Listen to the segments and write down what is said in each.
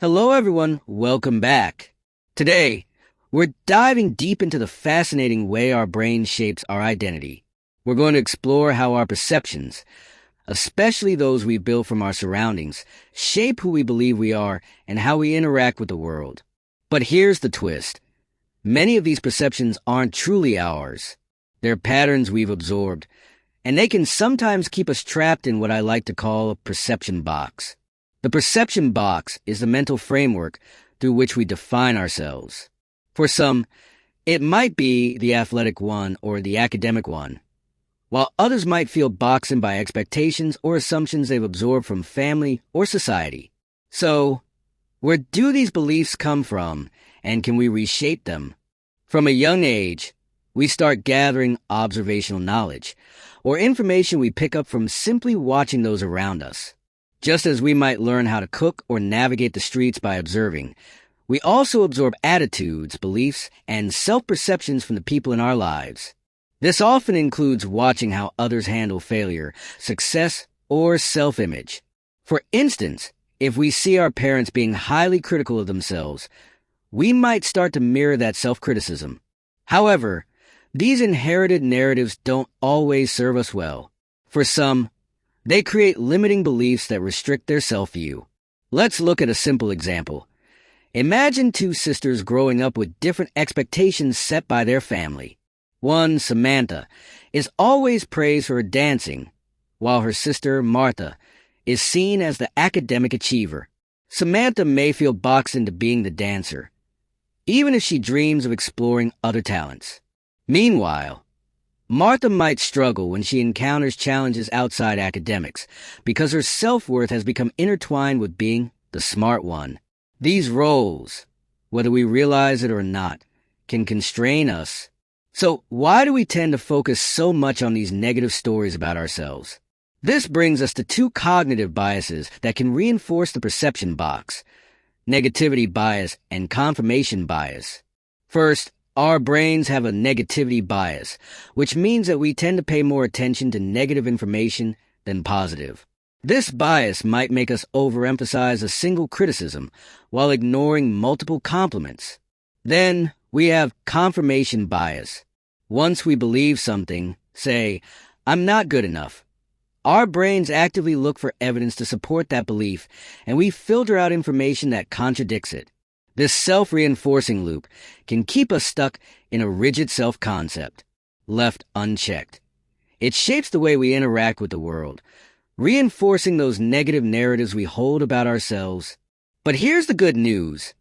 Hello everyone, welcome back. Today, we're diving deep into the fascinating way our brain shapes our identity. We're going to explore how our perceptions, especially those we build from our surroundings, shape who we believe we are and how we interact with the world. But here's the twist. Many of these perceptions aren't truly ours. They're patterns we've absorbed, and they can sometimes keep us trapped in what I like to call a perception box. The perception box is the mental framework through which we define ourselves. For some, it might be the athletic one or the academic one, while others might feel boxed in by expectations or assumptions they've absorbed from family or society. So, where do these beliefs come from, and can we reshape them? From a young age, we start gathering observational knowledge, or information we pick up from simply watching those around us. Just as we might learn how to cook or navigate the streets by observing, we also absorb attitudes, beliefs, and self-perceptions from the people in our lives. This often includes watching how others handle failure, success, or self-image. For instance, if we see our parents being highly critical of themselves, we might start to mirror that self-criticism. However, these inherited narratives don't always serve us well. For some, they create limiting beliefs that restrict their self-view. Let's look at a simple example. Imagine two sisters growing up with different expectations set by their family. One, Samantha, is always praised for her dancing, while her sister, Martha, is seen as the academic achiever. Samantha may feel boxed into being the dancer, even if she dreams of exploring other talents. Meanwhile, Martha might struggle when she encounters challenges outside academics because her self-worth has become intertwined with being the smart one. These roles, whether we realize it or not, can constrain us. So why do we tend to focus so much on these negative stories about ourselves? This brings us to two cognitive biases that can reinforce the perception box: negativity bias and confirmation bias. First, our brains have a negativity bias, which means that we tend to pay more attention to negative information than positive. This bias might make us overemphasize a single criticism while ignoring multiple compliments. Then we have confirmation bias. Once we believe something, say, "I'm not good enough," our brains actively look for evidence to support that belief, and we filter out information that contradicts it. This self-reinforcing loop can keep us stuck in a rigid self-concept, left unchecked. It shapes the way we interact with the world, reinforcing those negative narratives we hold about ourselves. But here's the good news.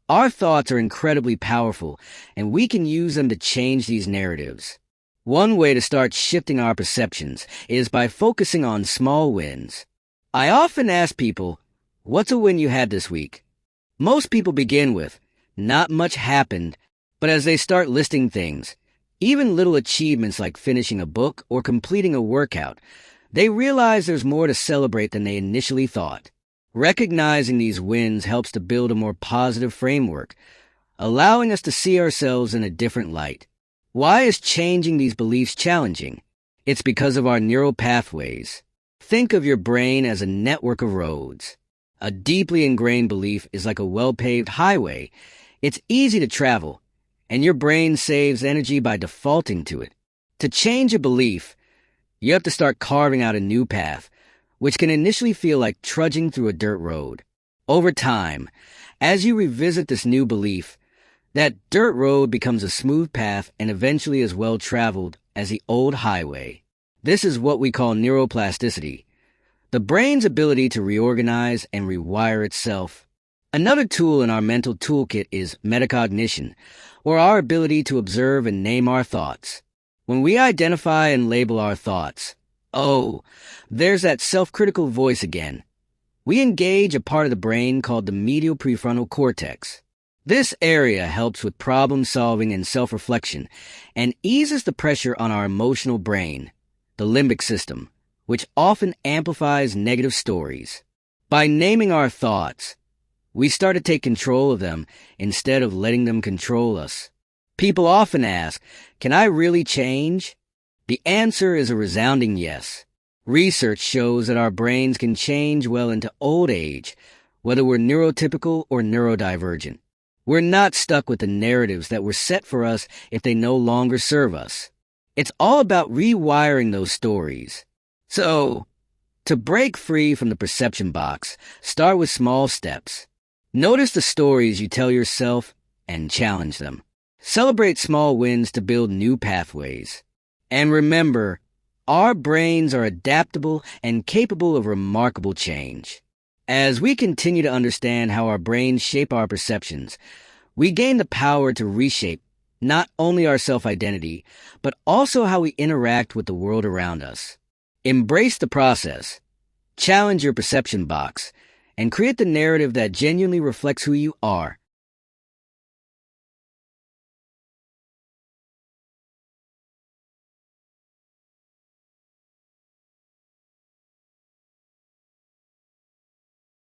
Our thoughts are incredibly powerful, and we can use them to change these narratives. One way to start shifting our perceptions is by focusing on small wins. I often ask people, "What's a win you had this week?" Most people begin with, "Not much happened," but as they start listing things, even little achievements like finishing a book or completing a workout, they realize there's more to celebrate than they initially thought. Recognizing these wins helps to build a more positive framework, allowing us to see ourselves in a different light. Why is changing these beliefs challenging? It's because of our neural pathways. Think of your brain as a network of roads. A deeply ingrained belief is like a well-paved highway. It's easy to travel, and your brain saves energy by defaulting to it. To change a belief, you have to start carving out a new path, which can initially feel like trudging through a dirt road. Over time, as you revisit this new belief, that dirt road becomes a smooth path and eventually as well-traveled as the old highway. This is what we call neuroplasticity, the brain's ability to reorganize and rewire itself. Another tool in our mental toolkit is metacognition, or our ability to observe and name our thoughts. When we identify and label our thoughts, "Oh, there's that self-critical voice again," we engage a part of the brain called the medial prefrontal cortex. This area helps with problem-solving and self-reflection and eases the pressure on our emotional brain, the limbic system, which often amplifies negative stories. By naming our thoughts, we start to take control of them instead of letting them control us. People often ask, "Can I really change?" The answer is a resounding yes. Research shows that our brains can change well into old age, whether we're neurotypical or neurodivergent. We're not stuck with the narratives that were set for us if they no longer serve us. It's all about rewiring those stories. So, to break free from the perception box, start with small steps. Notice the stories you tell yourself and challenge them. Celebrate small wins to build new pathways. And remember, our brains are adaptable and capable of remarkable change. As we continue to understand how our brains shape our perceptions, we gain the power to reshape not only our self-identity, but also how we interact with the world around us. Embrace the process, challenge your perception box, and create the narrative that genuinely reflects who you are.